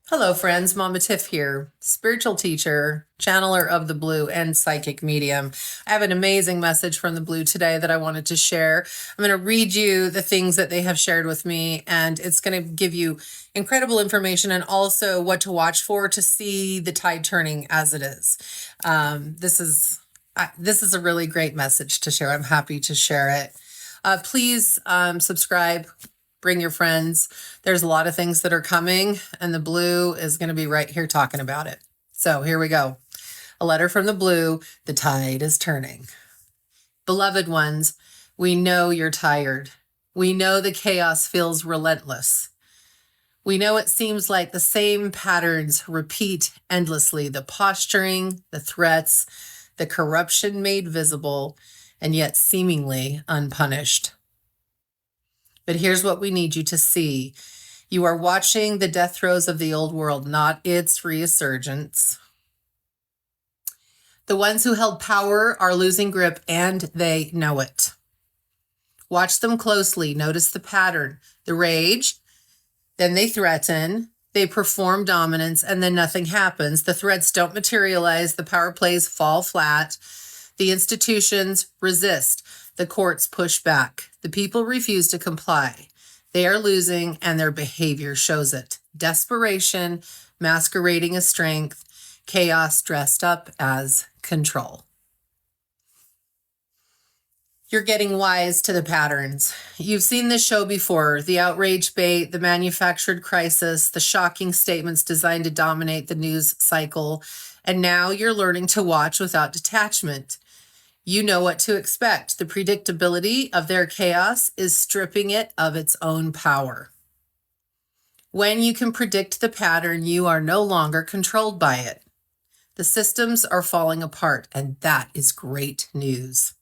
Hello, friends. Mama Tiff here, spiritual teacher, channeler of the blue, and psychic medium. I have an amazing message from the blue today that I wanted to share. I'm going to read you the things that they have shared with me, and it's going to give you incredible information and also what to watch for to see the tide turning as it is. This is a really great message to share. I'm happy to share it. Please subscribe. Bring your friends. There's a lot of things that are coming, and the blue is going to be right here talking about it. So here we go. A letter from the blue. The tide is turning. Beloved ones, we know you're tired. We know the chaos feels relentless. We know it seems like the same patterns repeat endlessly. The posturing, the threats, the corruption made visible, and yet seemingly unpunished. But here's what we need you to see. You are watching the death throes of the old world, not its resurgence. The ones who held power are losing grip, and they know it. Watch them closely. Notice the pattern. The rage, then they threaten, they perform dominance, and then nothing happens. The threats don't materialize. The power plays fall flat. The institutions resist. The courts push back. The people refuse to comply. They are losing, and their behavior shows it. Desperation masquerading as strength, chaos dressed up as control. You're getting wise to the patterns. You've seen this show before, the outrage bait, the manufactured crisis, the shocking statements designed to dominate the news cycle, and now you're learning to watch without detachment. You know what to expect. The predictability of their chaos is stripping it of its own power. When you can predict the pattern, you are no longer controlled by it. The systems are falling apart, and that is great news.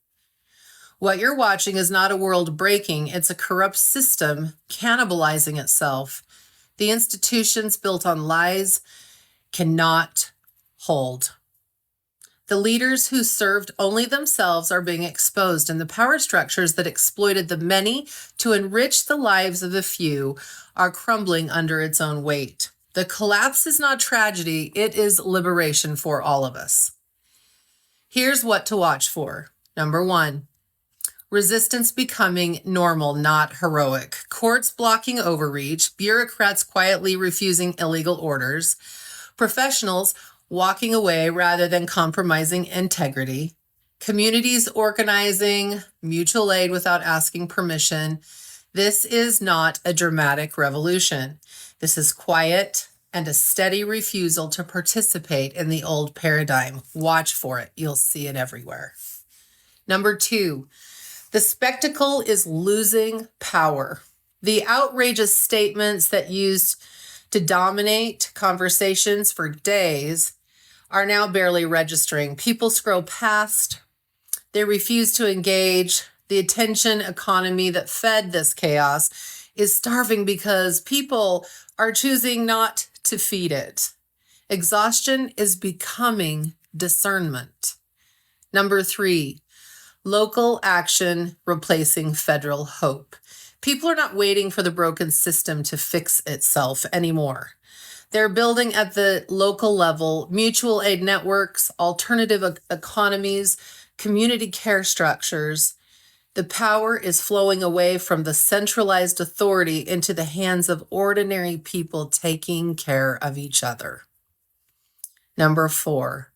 What you're watching is not a world breaking, it's a corrupt system cannibalizing itself. The institutions built on lies cannot hold. The leaders who served only themselves are being exposed, and the power structures that exploited the many to enrich the lives of the few are crumbling under its own weight. The collapse is not tragedy, it is liberation for all of us. Here's what to watch for. Number 1, resistance becoming normal, not heroic. Courts blocking overreach, bureaucrats quietly refusing illegal orders, professionals walking away rather than compromising integrity, communities organizing mutual aid without asking permission. This is not a dramatic revolution. This is quiet and a steady refusal to participate in the old paradigm. Watch for it. You'll see it everywhere. Number 2, the spectacle is losing power. The outrageous statements that used to dominate conversations for days are now barely registering. People scroll past. They refuse to engage. The attention economy that fed this chaos is starving because people are choosing not to feed it. Exhaustion is becoming discernment. Number 3, local action replacing federal hope. People are not waiting for the broken system to fix itself anymore. They're building at the local level mutual aid networks, alternative economies, community care structures. The power is flowing away from the centralized authority into the hands of ordinary people taking care of each other. Number 4,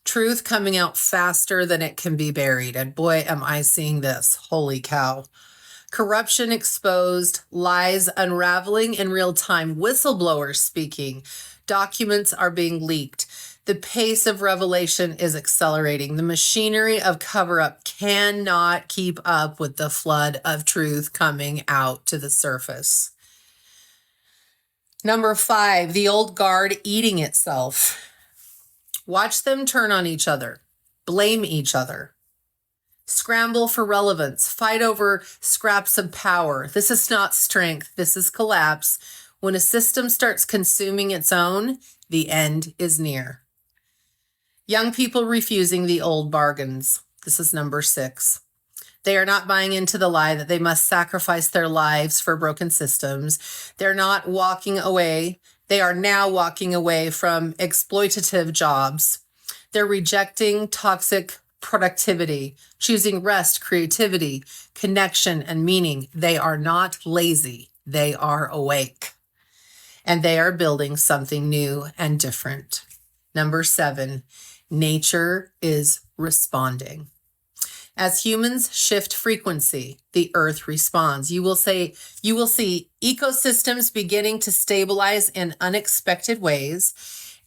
truth coming out faster than it can be buried. And boy, am I seeing this. Holy cow. Corruption exposed, lies unraveling in real time, whistleblowers speaking, documents are being leaked. The pace of revelation is accelerating. The machinery of cover-up cannot keep up with the flood of truth coming out to the surface. Number 5, the old guard eating itself. Watch them turn on each other, blame each other. Scramble for relevance, fight over scraps of power. This is not strength, this is collapse. When a system starts consuming its own, the end is near. Young people refusing the old bargains. This is number 6. They are not buying into the lie that they must sacrifice their lives for broken systems. They're not walking away. They are now walking away from exploitative jobs. They're rejecting toxic productivity, choosing rest, creativity, connection, and meaning. They are not lazy. They are awake. And they are building something new and different. Number 7, nature is responding. As humans shift frequency, the earth responds. You will see ecosystems beginning to stabilize in unexpected ways,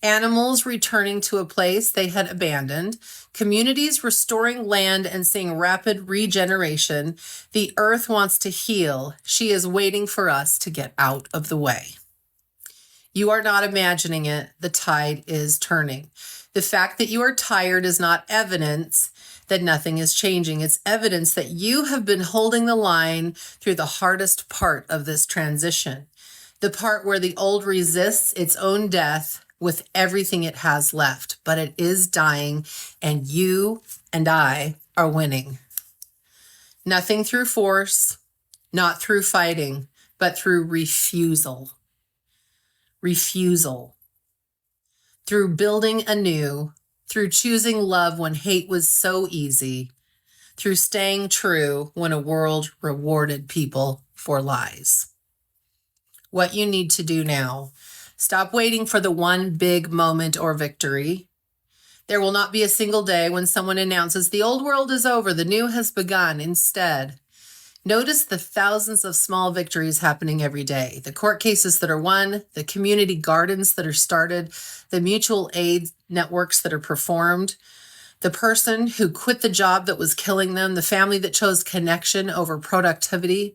animals returning to a place they had abandoned, communities restoring land and seeing rapid regeneration. The earth wants to heal. She is waiting for us to get out of the way. You are not imagining it. The tide is turning. The fact that you are tired is not evidence that nothing is changing. It's evidence that you have been holding the line through the hardest part of this transition, the part where the old resists its own death with everything it has left, but it is dying, and you and I are winning. Nothing through force, not through fighting, but through refusal. Refusal. Through building anew, through choosing love when hate was so easy, through staying true when a world rewarded people for lies. What you need to do now, stop waiting for the one big moment or victory. There will not be a single day when someone announces the old world is over, the new has begun. Instead, notice the thousands of small victories happening every day, the court cases that are won, the community gardens that are started, the mutual aid networks that are performed, the person who quit the job that was killing them, the family that chose connection over productivity,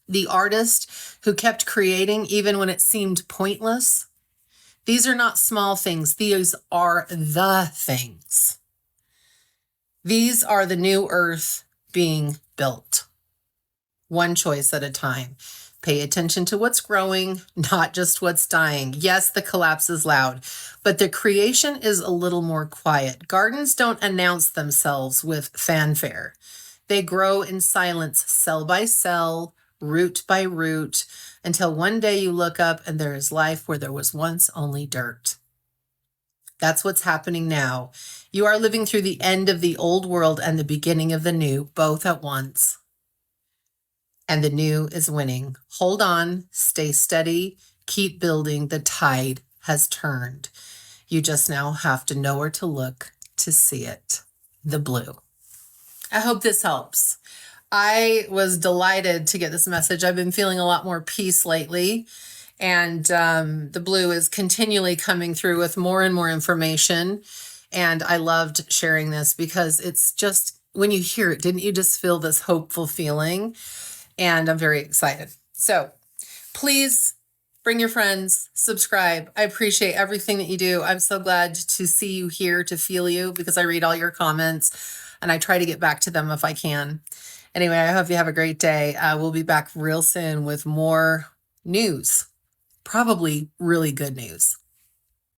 the artist who kept creating even when it seemed pointless. These are not small things. These are the things. These are the new earth being built. One choice at a time. Pay attention to what's growing, not just what's dying. Yes, the collapse is loud, but the creation is a little more quiet. Gardens don't announce themselves with fanfare. They grow in silence, cell by cell, root by root, until one day you look up and there is life where there was once only dirt. That's what's happening now. You are living through the end of the old world and the beginning of the new, both at once. And the new is winning. Hold on, stay steady, keep building. The tide has turned. You just now have to know where to look to see it. The blue. I hope this helps. I was delighted to get this message. I've been feeling a lot more peace lately. And the blue is continually coming through with more and more information. And I loved sharing this because it's just, when you hear it, didn't you just feel this hopeful feeling? And I'm very excited. So please bring your friends, subscribe. I appreciate everything that you do. I'm so glad to see you here, to feel you, because I read all your comments and I try to get back to them if I can. Anyway, I hope you have a great day. We'll be back real soon with more news, probably really good news.